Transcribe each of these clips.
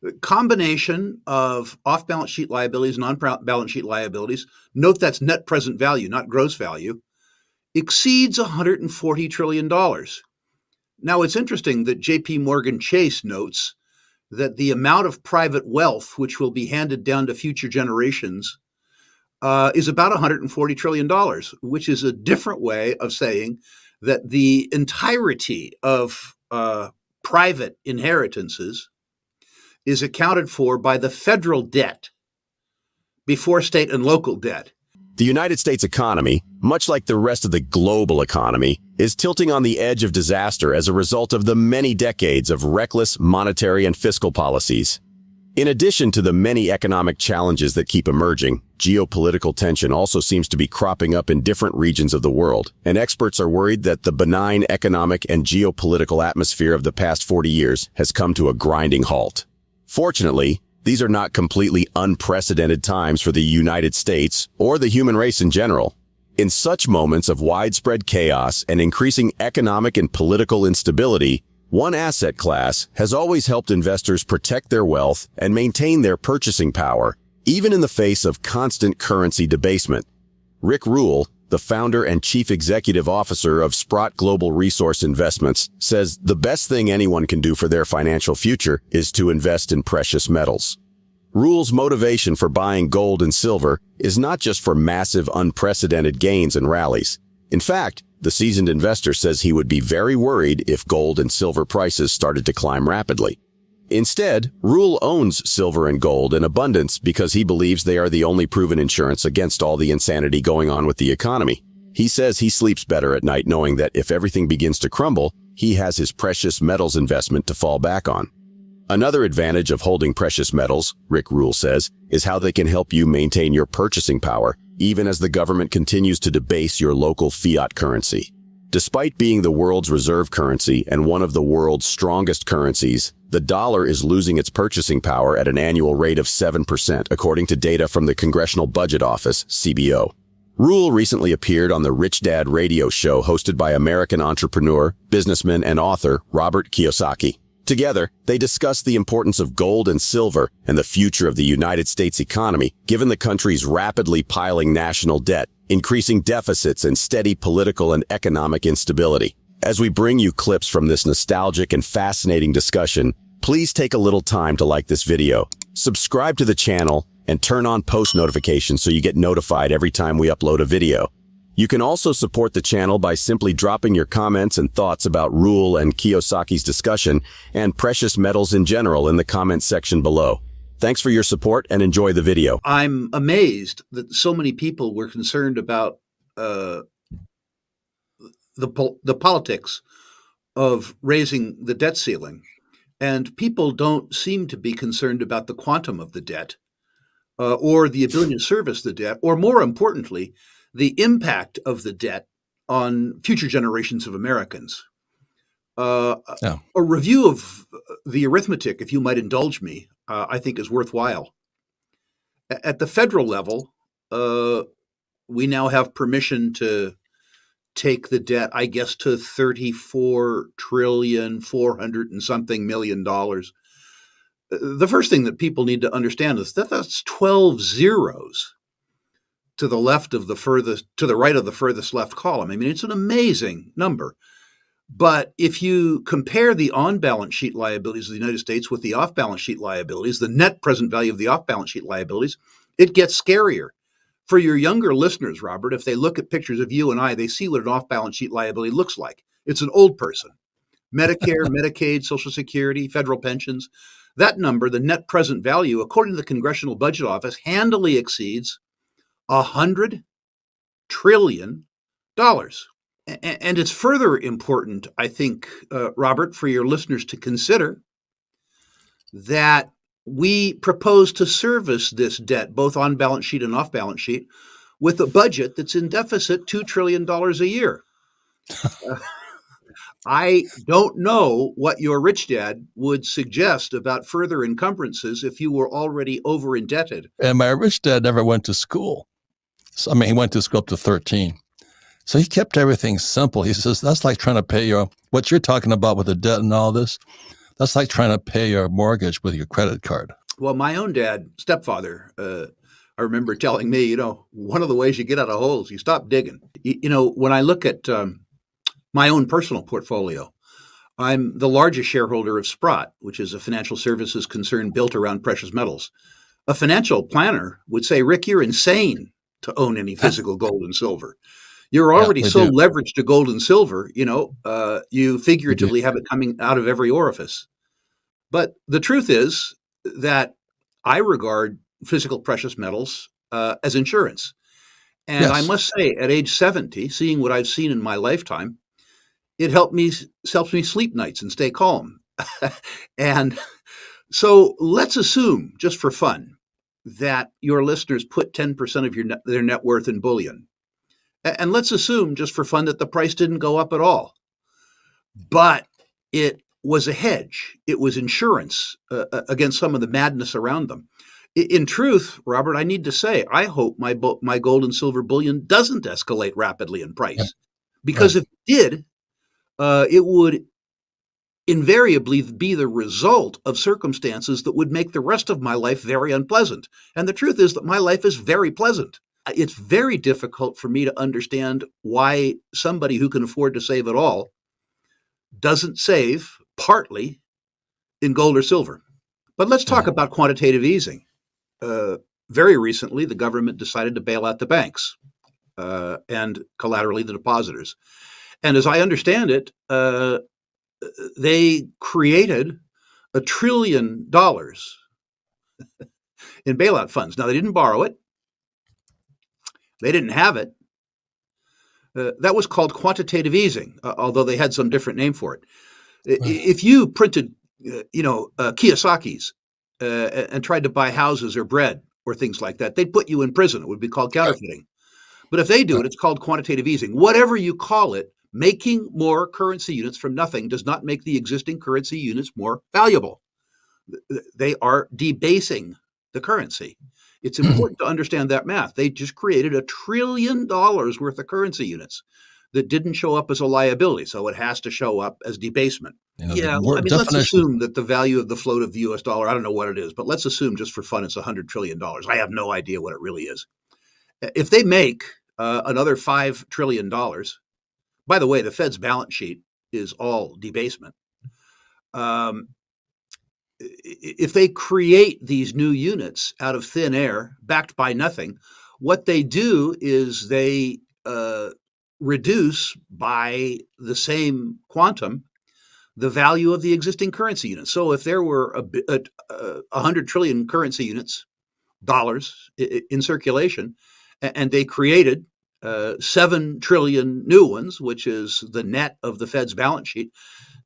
The combination of off-balance sheet liabilities and on-balance sheet liabilities, note that's net present value, not gross value, exceeds $140 trillion. Now, it's interesting that JP Morgan Chase notes that the amount of private wealth which will be handed down to future generations is about $140 trillion, which is a different way of saying that the entirety of private inheritances is accounted for by the federal debt before state and local debt. The United States economy, much like the rest of the global economy, is tilting on the edge of disaster as a result of the many decades of reckless monetary and fiscal policies. In addition to the many economic challenges that keep emerging, geopolitical tension also seems to be cropping up in different regions of the world, and experts are worried that the benign economic and geopolitical atmosphere of the past 40 years has come to a grinding halt. Fortunately, these are not completely unprecedented times for the United States or the human race in general. In such moments of widespread chaos and increasing economic and political instability, one asset class has always helped investors protect their wealth and maintain their purchasing power, even in the face of constant currency debasement. Rick Rule, the founder and chief executive officer of Sprott Global Resource Investments, says the best thing anyone can do for their financial future is to invest in precious metals. Rule's motivation for buying gold and silver is not just for massive, unprecedented gains and rallies. In fact, the seasoned investor says he would be very worried if gold and silver prices started to climb rapidly. Instead, Rule owns silver and gold in abundance because he believes they are the only proven insurance against all the insanity going on with the economy. He says he sleeps better at night knowing that if everything begins to crumble, he has his precious metals investment to fall back on. Another advantage of holding precious metals, Rick Rule says, is how they can help you maintain your purchasing power, even as the government continues to debase your local fiat currency. Despite being the world's reserve currency and one of the world's strongest currencies, the dollar is losing its purchasing power at an annual rate of 7%, according to data from the Congressional Budget Office, CBO. Rule recently appeared on the Rich Dad radio show hosted by American entrepreneur, businessman, and author Robert Kiyosaki. Together, they discussed the importance of gold and silver and the future of the United States economy, given the country's rapidly piling national debt, increasing deficits, and steady political and economic instability. As we bring you clips from this nostalgic and fascinating discussion, please take a little time to like this video, subscribe to the channel, and turn on post notifications so you get notified every time we upload a video. You can also support the channel by simply dropping your comments and thoughts about Rule and Kiyosaki's discussion and precious metals in general in the comments section below. Thanks for your support and enjoy the video. I'm amazed that so many people were concerned about the politics of raising the debt ceiling. And people don't seem to be concerned about the quantum of the debt or the ability to service the debt, or more importantly, the impact of the debt on future generations of Americans. A review of the arithmetic, if you might indulge me, I think is worthwhile. At the federal level, we now have permission to take the debt, I guess, to $34,400 and something million. The first thing that people need to understand is that that's 12 zeros to the right of the furthest left column. I mean, it's an amazing number. But if you compare the on-balance sheet liabilities of the United States with the off-balance sheet liabilities, the net present value of the off-balance sheet liabilities, it gets scarier. For your younger listeners, Robert, if they look at pictures of you and I, they see what an off-balance sheet liability looks like. It's an old person. Medicare, Medicaid, Social Security, federal pensions. That number, the net present value, according to the Congressional Budget Office, handily exceeds $100 trillion. And it's further important, I think, Robert, for your listeners to consider that we propose to service this debt, both on balance sheet and off balance sheet, with a budget that's in deficit $2 trillion a year. I don't know what your rich dad would suggest about further encumbrances if you were already over indebted. And my rich dad never went to school. So, he went to school up to 13. So he kept everything simple. He says, that's like trying to pay what you're talking about with the debt and all this. That's like trying to pay your mortgage with your credit card. Well, my own stepfather, I remember telling me, one of the ways you get out of holes, you stop digging. When I look at my own personal portfolio, I'm the largest shareholder of Sprott, which is a financial services concern built around precious metals. A financial planner would say, Rick, you're insane to own any physical gold and silver. You're Yeah, already we so do. leveraged to gold and silver, you We do. figuratively have it coming out of every orifice. But the truth is that I regard physical precious metals as insurance. And I Yes. must say, at age 70, seeing what I've seen in my lifetime, it helps me sleep nights and stay calm. And so let's assume, just for fun, that your listeners put 10% of their net worth in bullion. And let's assume, just for fun, that the price didn't go up at all. But it was a hedge. It was insurance against some of the madness around them. In truth, Robert, I need to say, I hope my gold and silver bullion doesn't escalate rapidly in Yeah, price, because right. if it did, it would invariably be the result of circumstances that would make the rest of my life very unpleasant. And the truth is that my life is very pleasant. It's very difficult for me to understand why somebody who can afford to save at all doesn't save partly in gold or silver. But let's talk Yeah. about quantitative easing. Uh, Very recently, the government decided to bail out the banks and collaterally the depositors. And as I understand it, they created $1 trillion in bailout funds. Now, they didn't borrow it, they didn't have it. That was called quantitative easing, although they had some different name for it. Right. If you printed, Kiyosaki's and tried to buy houses or bread or things like that, they'd put you in prison. It would be called counterfeiting. But if they do Right. it, it's called quantitative easing. Whatever you call it, making more currency units from nothing does not make the existing currency units more valuable. They are debasing the currency. It's important to understand that math. They just created $1 trillion worth of currency units that didn't show up as a liability, so it has to show up as debasement. The Yeah, I word mean, let's definition. assume that the value of the float of the US dollar, I don't know what it is, but let's assume just for fun it's $100 trillion. I have no idea what it really is. If they make another $5 trillion, by the way, the Fed's balance sheet is all debasement. Um, if they create these new units out of thin air, backed by nothing, what they do is they reduce by the same quantum the value of the existing currency units. So if there were 100 trillion currency units, dollars in circulation, and they created 7 trillion new ones, which is the net of the Fed's balance sheet,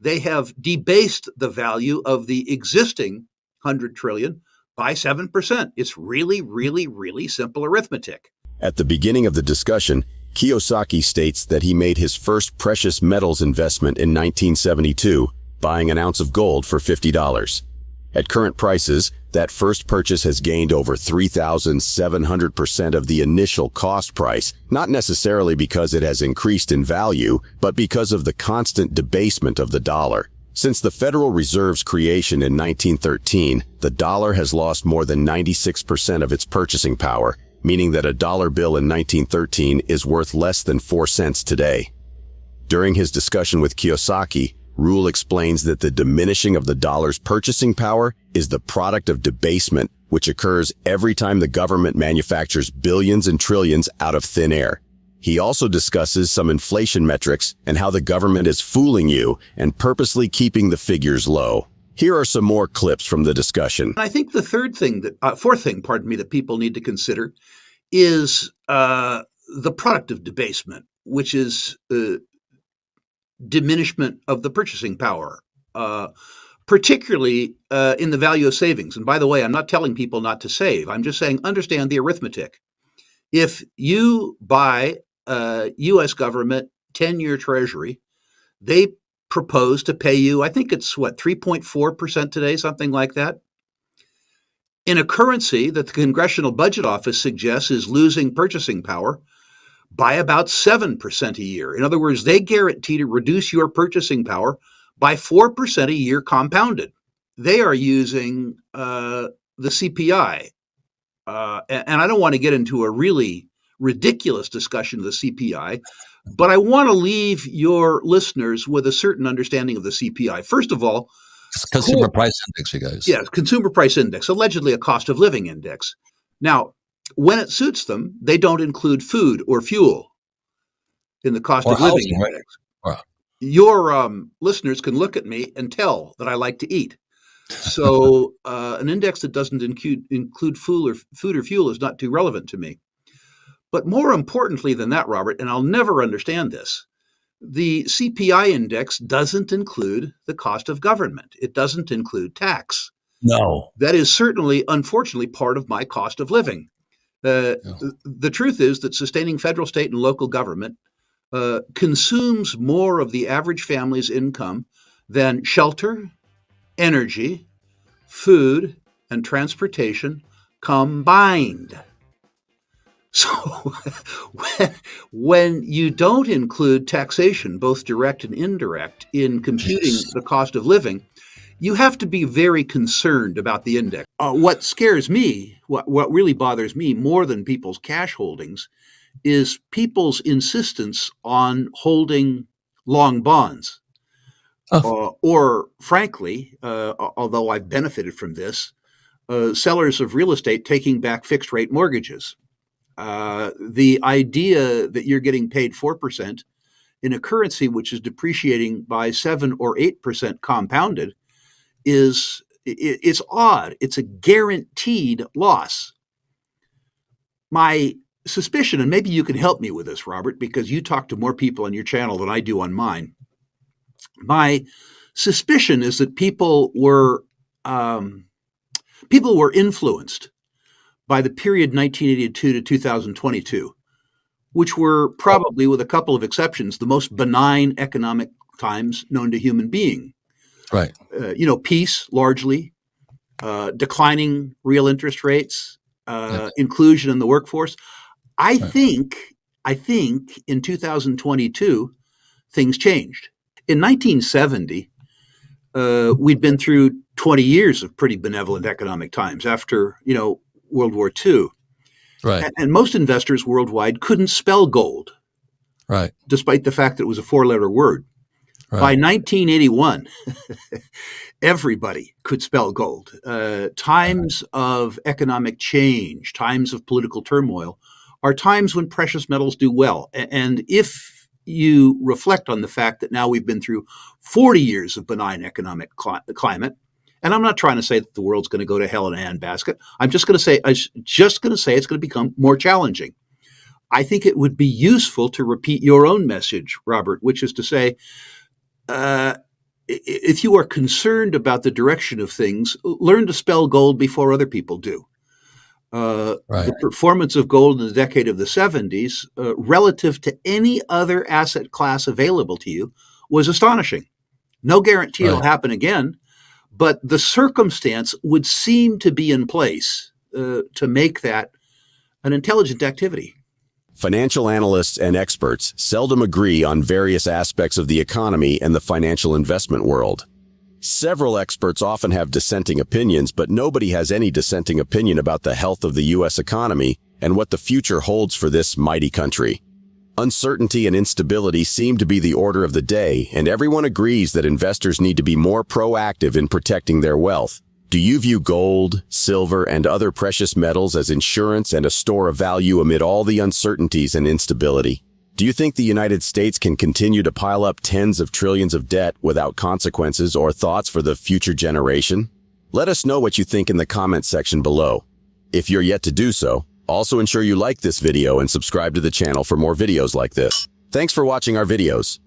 they have debased the value of the existing 100 trillion by 7%. It's really, really, really simple arithmetic. At the beginning of the discussion, Kiyosaki states that he made his first precious metals investment in 1972, buying an ounce of gold for $50. At current prices, that first purchase has gained over 3,700% of the initial cost price, not necessarily because it has increased in value, but because of the constant debasement of the dollar. Since the Federal Reserve's creation in 1913, the dollar has lost more than 96% of its purchasing power, meaning that a dollar bill in 1913 is worth less than 4 cents today. During his discussion with Kiyosaki, Rule explains that the diminishing of the dollar's purchasing power is the product of debasement, which occurs every time the government manufactures billions and trillions out of thin air. He also discusses some inflation metrics and how the government is fooling you and purposely keeping the figures low. Here are some more clips from the discussion. I think the fourth thing, that people need to consider is the product of debasement, which is diminishment of the purchasing power, particularly in the value of savings. And by the way, I'm not telling people not to save. I'm just saying understand the arithmetic. If you buy a U.S. government 10-year treasury, they propose to pay you, I think it's 3.4% today, something like that, in a currency that the Congressional Budget Office suggests is losing purchasing power by about 7% a year. In other words, they guarantee to reduce your purchasing power by 4% a year compounded. They are using the CPI. And I don't want to get into a really ridiculous discussion of the CPI, but I want to leave your listeners with a certain understanding of the CPI. First of all, It's consumer price index, you guys. yes, consumer price index, allegedly a cost of living index. Now, when it suits them, they don't include food or fuel in the cost Or of living housing, right? index. Wow. Your listeners can look at me and tell that I like to eat. So an index that doesn't include food or fuel is not too relevant to me. But more importantly than that, Robert, and I'll never understand this, the CPI index doesn't include the cost of government. It doesn't include tax. No. That is certainly, unfortunately, part of my cost of living. Yeah. The truth is that sustaining federal, state, and local government consumes more of the average family's income than shelter, energy, food, and transportation combined. So when you don't include taxation, both direct and indirect, in computing the cost of living, you have to be very concerned about the index. What scares me, what really bothers me more than people's cash holdings, is people's insistence on holding long bonds. Or frankly, although I've benefited from this, sellers of real estate taking back fixed rate mortgages. The idea that you're getting paid 4% in a currency which is depreciating by 7 or 8% compounded it's odd. It's a guaranteed loss. My suspicion, and maybe you can help me with this, Robert, because you talk to more people on your channel than I do on mine. My suspicion is that people were influenced by the period 1982 to 2022, which were probably, with a couple of exceptions, the most benign economic times known to human being. Right. Peace, largely, declining real interest rates, inclusion in the workforce. I think in 2022, things changed. In 1970, we'd been through 20 years of pretty benevolent economic times after, World War II. Right. And most investors worldwide couldn't spell gold. Right. Despite the fact that it was a 4-letter word. Right. By 1981, everybody could spell gold. Times of economic change, times of political turmoil are times when precious metals do well. And if you reflect on the fact that now we've been through 40 years of benign economic climate, and I'm not trying to say that the world's going to go to hell in a handbasket. I'm just going to say it's going to become more challenging. I think it would be useful to repeat your own message, Robert, which is to say, if you are concerned about the direction of things, learn to spell gold before other people do. The performance of gold in the decade of the 70s, relative to any other asset class available to you, was astonishing. No guarantee it'll happen again, but the circumstance would seem to be in place to make that an intelligent activity. Financial analysts and experts seldom agree on various aspects of the economy and the financial investment world. Several experts often have dissenting opinions, but nobody has any dissenting opinion about the health of the U.S. economy and what the future holds for this mighty country. Uncertainty and instability seem to be the order of the day, and everyone agrees that investors need to be more proactive in protecting their wealth. Do you view gold, silver, and other precious metals as insurance and a store of value amid all the uncertainties and instability? Do you think the United States can continue to pile up tens of trillions of debt without consequences or thoughts for the future generation? Let us know what you think in the comments section below. If you're yet to do so, also ensure you like this video and subscribe to the channel for more videos like this. Thanks for watching our videos.